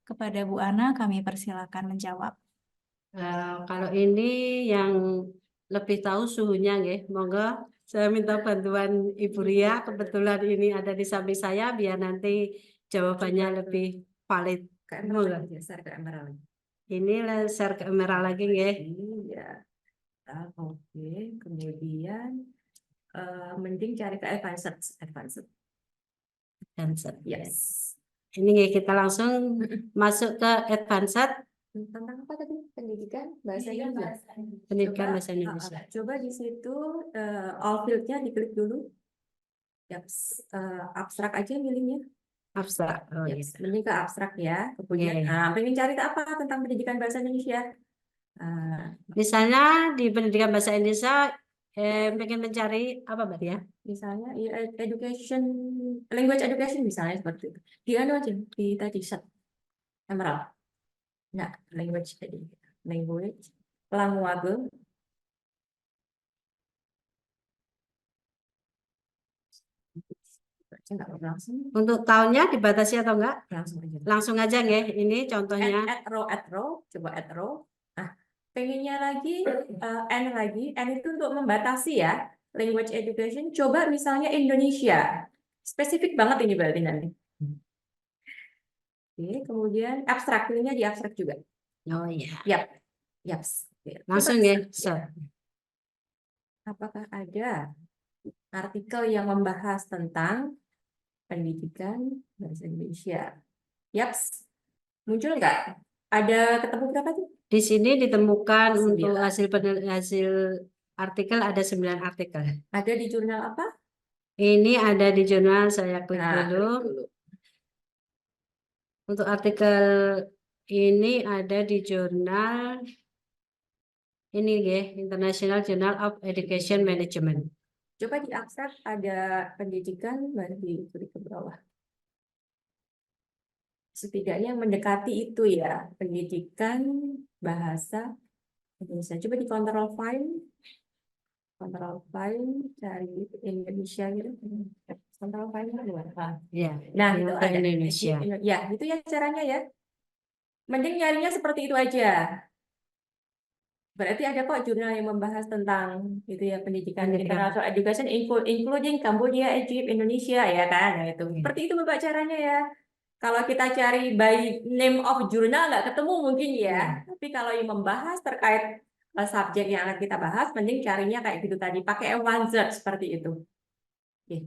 Kepada Bu Ana, kami persilakan menjawab.
Kalau ini yang lebih tahu suhunya, nggih, monggo saya minta bantuan Ibu Ria. Kebetulan ini ada di samping saya, biar nanti jawabannya lebih valid.
Share ke Emerald.
Ini share ke Emerald lagi, nggih.
Iya. Oke, kemudian mending cari ke advanced.
Advanced.
Yes.
Ini nggih, kita langsung masuk ke advanced.
Tentang apa tadi? Pendidikan bahasa Indonesia.
Pendidikan
Coba,
bahasa Indonesia.
Coba di situ all field-nya diklik dulu. Yaps, abstrak aja milihnya.
Abstrak. Oh,
Yaps, mending ke abstrak ya. Kemudian pengen cari apa tentang pendidikan bahasa Indonesia?
Misalnya di pendidikan bahasa Indonesia, pengen mencari apa, Mbak ya?
Misalnya education, language education misalnya seperti itu. Di anu aja, di tadi set Emerald. Nah, language tadi. Language, Language.
Untuk tahunnya dibatasi atau enggak?
Langsung aja.
Langsung aja nggih. Ini contohnya.
Add row, coba add row. Nah, pengennya lagi N itu untuk membatasi ya. Language education, coba misalnya Indonesia. Spesifik banget ini berarti nanti. Oke, kemudian abstrak, pilihnya di abstrak juga.
Oh iya.
Yap.
Langsung ya.
Apakah ada artikel yang membahas tentang pendidikan bahasa Indonesia? Yaps. Muncul nggak? Ada ketemu berapa tuh?
Di sini ditemukan
9.
untuk hasil artikel ada 9 artikel.
Ada di jurnal apa?
Ini ada di jurnal, saya klik dulu. Untuk artikel ini ada di jurnal ini ya, International Journal of Education Management.
Coba di abstrak ada pendidikan, di ke bawah. Setidaknya mendekati itu ya, pendidikan bahasa Indonesia. Coba di control file cari Indonesia gitu. Control file luar.
Ya,
nah itu ada
Indonesia.
Ya, itu ya caranya ya. Mending nyarinya seperti itu aja. Berarti ada kok jurnal yang membahas tentang itu ya, pendidikan international education including Cambodia, Egypt, Indonesia ya kan. Nah, itu. Seperti itu Bapak caranya ya. Kalau kita cari by name of journal nggak ketemu mungkin ya. Tapi kalau yang membahas terkait subjek yang akan kita bahas, mending carinya kayak gitu tadi, pakai one search seperti itu. Oke.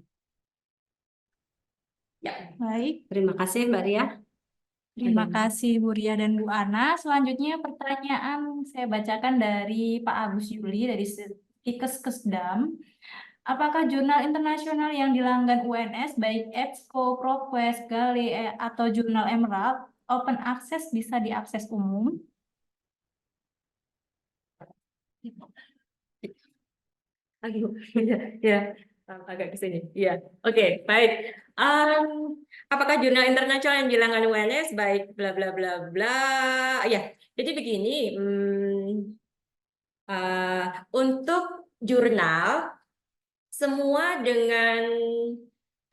Ya.
Baik,
Terima kasih Mbak Ria.
terima kasih Bu Ria dan Bu Ana. Selanjutnya pertanyaan saya bacakan dari Pak Agus Yuli dari Kesdam. Apakah jurnal internasional yang dilanggan UNS baik EBSCO, ProQuest, Gale, atau jurnal Emerald open access bisa diakses umum?
Ya, agak ke sini. Ya, oke, baik. Apakah jurnal internasional yang dilanggan UNS baik bla bla bla bla? Ya, jadi begini. Untuk jurnal semua dengan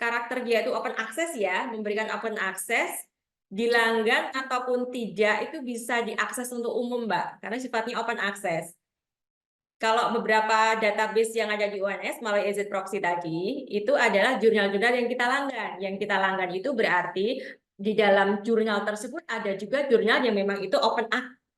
karakter dia itu open access ya, memberikan open access, dilanggan ataupun tidak itu bisa diakses untuk umum, Mbak, karena sifatnya open access. Kalau beberapa database yang ada di UNS melalui EZ Proxy tadi, itu adalah jurnal-jurnal yang kita langgan. Yang kita langgan itu berarti di dalam jurnal tersebut ada juga jurnal yang memang itu open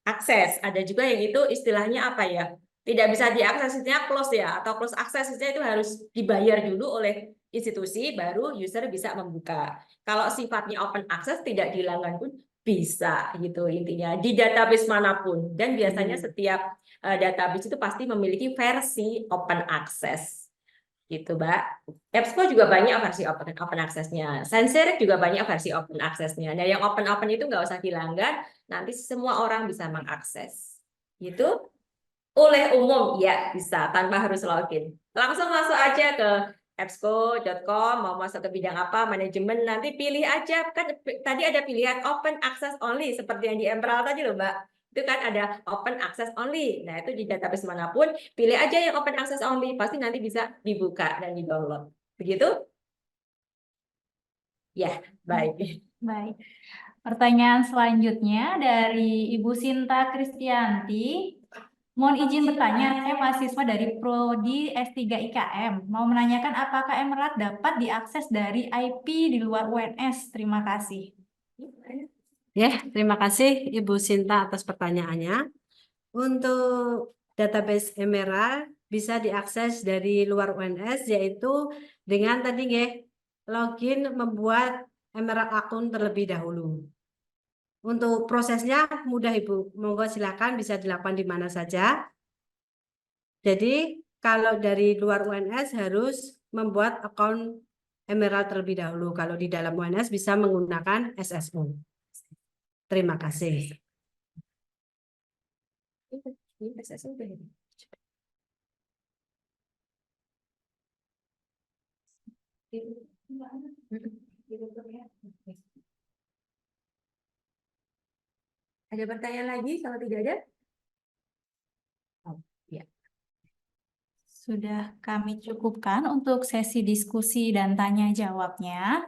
access. Ada juga yang itu istilahnya apa ya? Tidak bisa diakses, istilahnya close ya, atau close access itu harus dibayar dulu oleh institusi, baru user bisa membuka. Kalau sifatnya open access tidak dilanggan pun bisa gitu intinya di database manapun, dan biasanya setiap database itu pasti memiliki versi open access gitu, Mbak. EBSCO juga banyak versi open access-nya. Senserik juga banyak versi open access-nya. Nah, yang open itu nggak usah dilanggan, nanti semua orang bisa mengakses. Gitu. Oleh umum, ya bisa, tanpa harus login. Langsung masuk aja ke ebsco.com, mau masuk ke bidang apa, manajemen, nanti pilih aja. Kan tadi ada pilihan open access only, seperti yang di Emerald tadi loh, Mbak. Itu kan ada open access only. Nah, itu di database manapun, pilih aja yang open access only. Pasti nanti bisa dibuka dan di-download. Begitu? Ya, baik.
Baik. Pertanyaan selanjutnya dari Ibu Sinta Kristianti. Mohon izin bertanya, saya mahasiswa dari Prodi S3 IKM. Mau menanyakan apakah Emerald dapat diakses dari IP di luar UNS? Terima kasih.
Ya, terima kasih Ibu Sinta atas pertanyaannya. Untuk database Emerald bisa diakses dari luar UNS, yaitu dengan tadi login membuat Emerald akun terlebih dahulu. Untuk prosesnya mudah Ibu, monggo silakan bisa dilakukan di mana saja. Jadi kalau dari luar UNS harus membuat akun Emerald terlebih dahulu. Kalau di dalam UNS bisa menggunakan SSO. Terima kasih.
Ada pertanyaan lagi? Kalau tidak ada? Oh, ya.
Sudah kami cukupkan untuk sesi diskusi dan tanya jawabnya.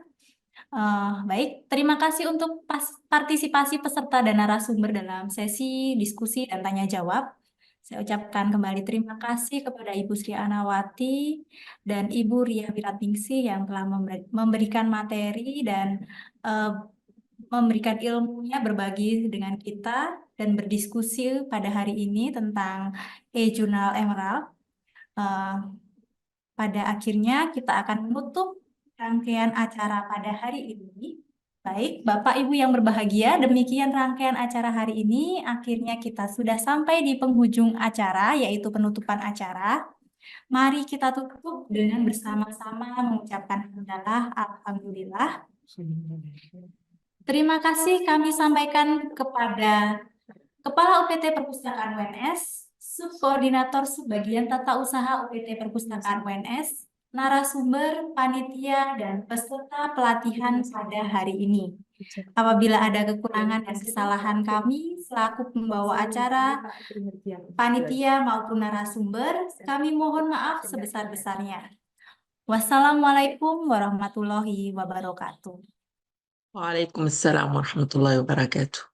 Baik, terima kasih untuk partisipasi peserta dan narasumber dalam sesi diskusi dan tanya jawab. Saya ucapkan kembali terima kasih kepada Ibu Sri Anawati dan Ibu Ria Wiratingsi yang telah memberikan materi dan memberikan ilmunya, berbagi dengan kita dan berdiskusi pada hari ini tentang e-Jurnal Emerald. Pada akhirnya kita akan menutup rangkaian acara pada hari ini. Baik, Bapak Ibu yang berbahagia, demikian rangkaian acara hari ini. Akhirnya kita sudah sampai di penghujung acara, yaitu penutupan acara. Mari kita tutup dengan bersama-sama mengucapkan hamdalah, alhamdulillah. Terima kasih kami sampaikan kepada Kepala UPT Perpustakaan UNS, Subkoordinator Subbagian Tata Usaha UPT Perpustakaan UNS, narasumber, panitia, dan peserta pelatihan pada hari ini. Apabila ada kekurangan dan kesalahan kami selaku pembawa acara, panitia maupun narasumber, kami mohon maaf sebesar-besarnya. Wassalamualaikum warahmatullahi wabarakatuh.
Waalaikumsalam warahmatullahi wabarakatuh.